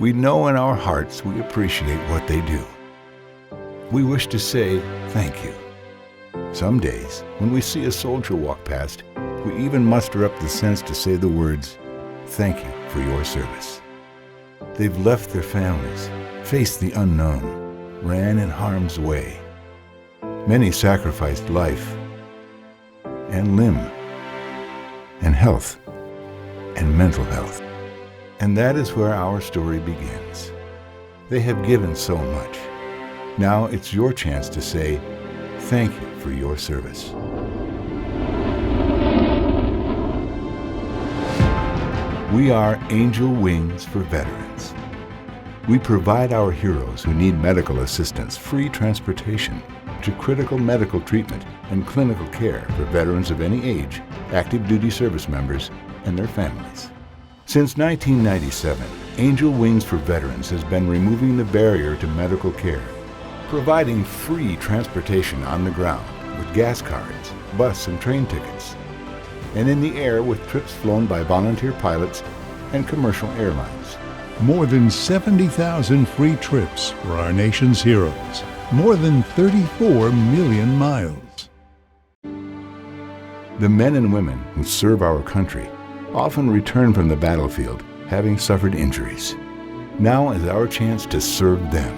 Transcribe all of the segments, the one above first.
We know in our hearts we appreciate what they do. We wish to say thank you. Some days, when we see a soldier walk past, we even muster up the sense to say the words, "Thank you for your service." They've left their families, faced the unknown, ran in harm's way. Many sacrificed life and limb and health and mental health. And that is where our story begins. They have given so much. Now it's your chance to say, thank you for your service. We are Angel Wings for Veterans. We provide our heroes who need medical assistance free transportation to critical medical treatment and clinical care for veterans of any age, active duty service members, and their families. Since 1997, Angel Wings for Veterans has been removing the barrier to medical care, providing free transportation on the ground with gas cards, bus and train tickets, and in the air with trips flown by volunteer pilots and commercial airlines. More than 70,000 free trips for our nation's heroes. More than 34 million miles. The men and women who serve our country often return from the battlefield having suffered injuries. Now is our chance to serve them.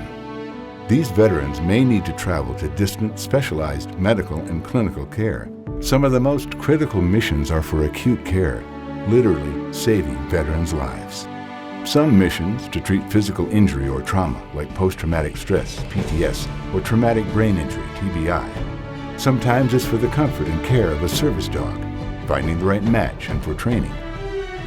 These veterans may need to travel to distant, specialized medical and clinical care. Some of the most critical missions are for acute care, literally saving veterans' lives. Some missions to treat physical injury or trauma, like post-traumatic stress, PTS, or traumatic brain injury, TBI. Sometimes it's for the comfort and care of a service dog, finding the right match and for training.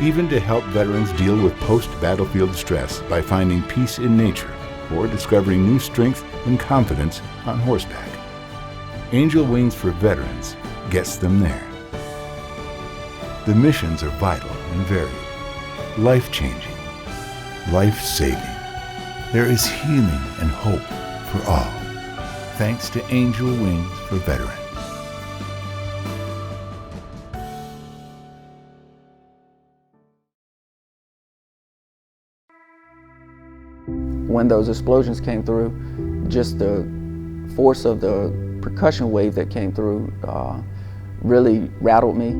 Even to help veterans deal with post-battlefield stress by finding peace in nature or discovering new strength and confidence on horseback. Angel Wings for Veterans gets them there. The missions are vital and varied, life-changing, life-saving. There is healing and hope for all, thanks to Angel Wings for Veterans. When those explosions came through, just the force of the percussion wave that came through really rattled me.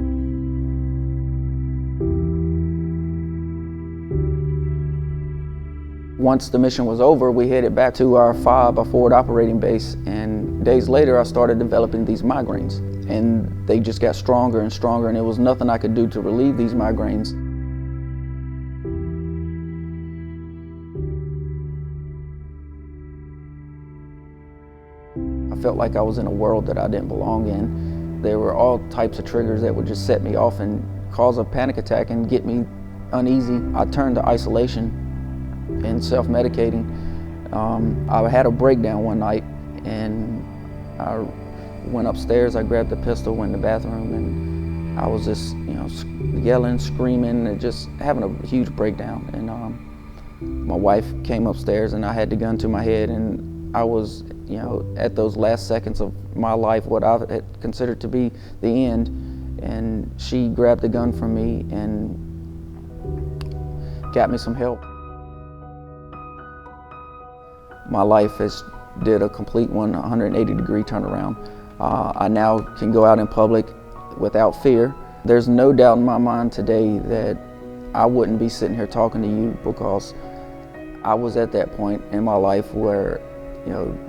Once the mission was over, we headed back to our FOB, our forward operating base, and days later I started developing these migraines. And they just got stronger and stronger, and there was nothing I could do to relieve these migraines. I felt like I was in a world that I didn't belong in. There were all types of triggers that would just set me off and cause a panic attack and get me uneasy. I turned to isolation and self-medicating. I had a breakdown one night and I went upstairs, I grabbed the pistol, went in the bathroom, and I was just, yelling, screaming, and just having a huge breakdown. And my wife came upstairs and I had the gun to my head, and I was, at those last seconds of my life, what I had considered to be the end, and she grabbed the gun from me and got me some help. My life has did a complete 180-degree turnaround. I now can go out in public without fear. There's no doubt in my mind today that I wouldn't be sitting here talking to you because I was at that point in my life where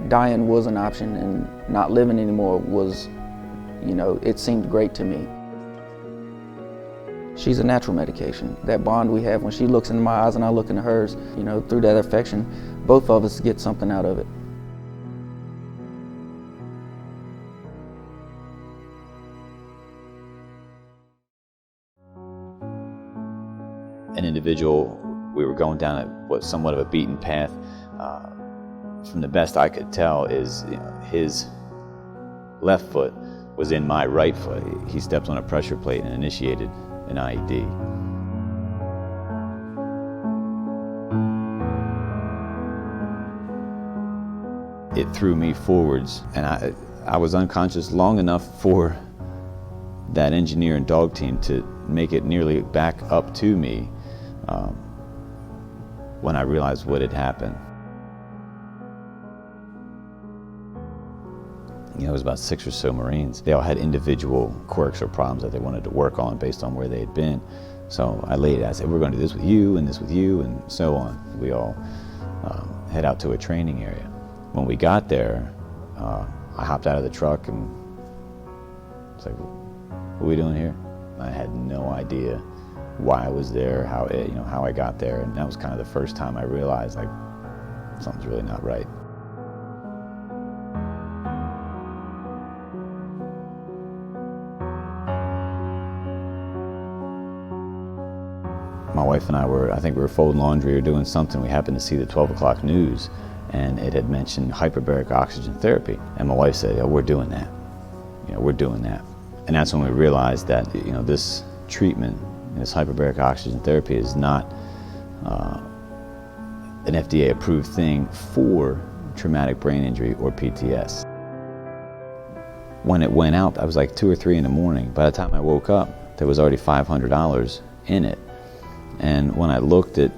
dying was an option, and not living anymore was, it seemed great to me. She's a natural medication. That bond we have when she looks into my eyes and I look into hers, through that affection, both of us get something out of it. An individual, we were going down what's somewhat of a beaten path. From the best I could tell is his left foot was in my right foot. He stepped on a pressure plate and initiated an IED. It threw me forwards, and I was unconscious long enough for that engineer and dog team to make it nearly back up to me. when I realized what had happened. It was about 6 or so Marines. They all had individual quirks or problems that they wanted to work on based on where they had been. So I laid it out, I said, we're going to do this with you and this with you and so on. We all head out to a training area. When we got there, I hopped out of the truck and was like, what are we doing here? I had no idea why I was there, how I got there, and that was kind of the first time I realized like something's really not right. My wife and I think we were folding laundry or doing something. We happened to see the 12 o'clock news, and it had mentioned hyperbaric oxygen therapy. And my wife said, we're doing that. We're doing that. And that's when we realized that, this treatment, this hyperbaric oxygen therapy is not an FDA-approved thing for traumatic brain injury or PTS. When it went out, I was like 2 or 3 in the morning. By the time I woke up, there was already $500 in it. And when I looked at,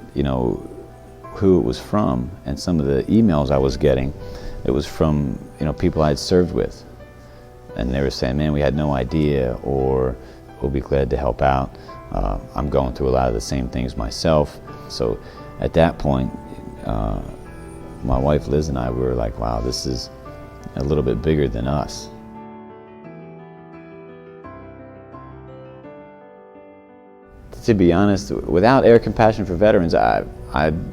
who it was from and some of the emails I was getting, it was from, people I'd served with. And they were saying, man, we had no idea, or we'll be glad to help out. I'm going through a lot of the same things myself. So at that point, my wife Liz and I were like, wow, this is a little bit bigger than us. To be honest, without Air Compassion for Veterans, I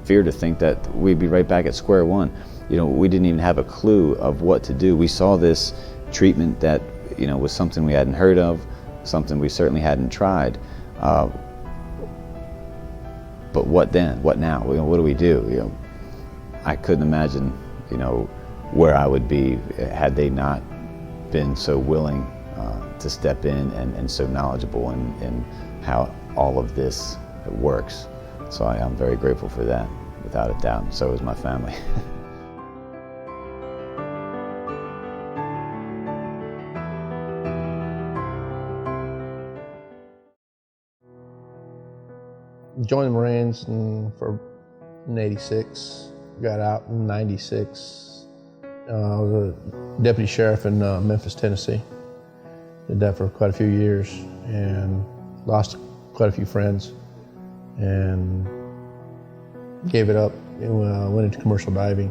fear to think that we'd be right back at square one. We didn't even have a clue of what to do. We saw this treatment that, was something we hadn't heard of, something we certainly hadn't tried. But what then? What now? What do we do? I couldn't imagine, where I would be had they not been so willing to step in and so knowledgeable in how all of this works. So I'm very grateful for that, without a doubt. So is my family. Joined the Marines in 86, got out in 96. I was a deputy sheriff in Memphis, Tennessee. Did that for quite a few years and lost quite a few friends and gave it up and went into commercial diving.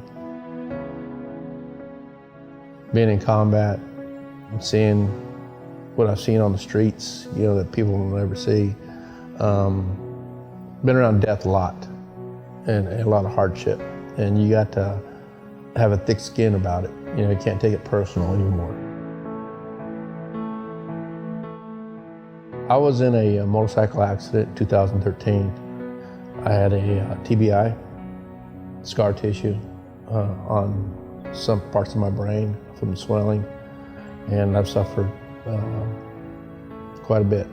Being in combat and seeing what I've seen on the streets, that people will never see. Been around death a lot and a lot of hardship, and you got to have a thick skin about it. You can't take it personal anymore. I was in a motorcycle accident in 2013. I had a TBI, scar tissue on some parts of my brain from the swelling, and I've suffered quite a bit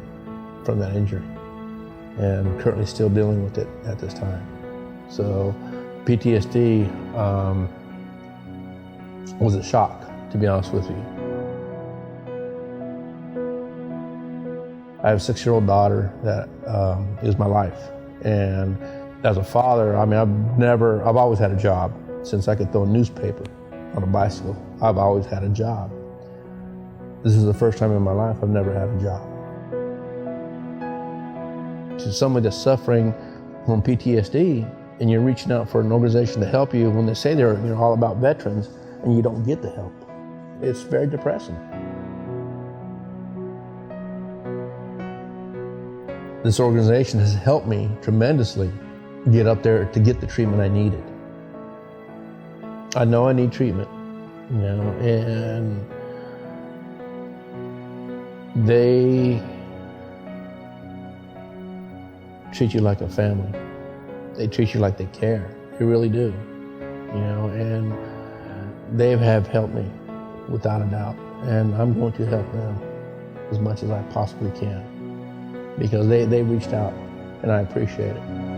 from that injury, and currently still dealing with it at this time. So PTSD was a shock, to be honest with you. I have a 6-year-old daughter that is my life. And as a father, I've always had a job. Since I could throw a newspaper on a bicycle, I've always had a job. This is the first time in my life I've never had a job. To somebody that's suffering from PTSD and you're reaching out for an organization to help you when they say they're all about veterans and you don't get the help, it's very depressing. This organization has helped me tremendously get up there to get the treatment I needed. I know I need treatment, and they treat you like a family. They treat you like they care. They really do, and they have helped me without a doubt, and I'm going to help them as much as I possibly can, because they reached out, and I appreciate it.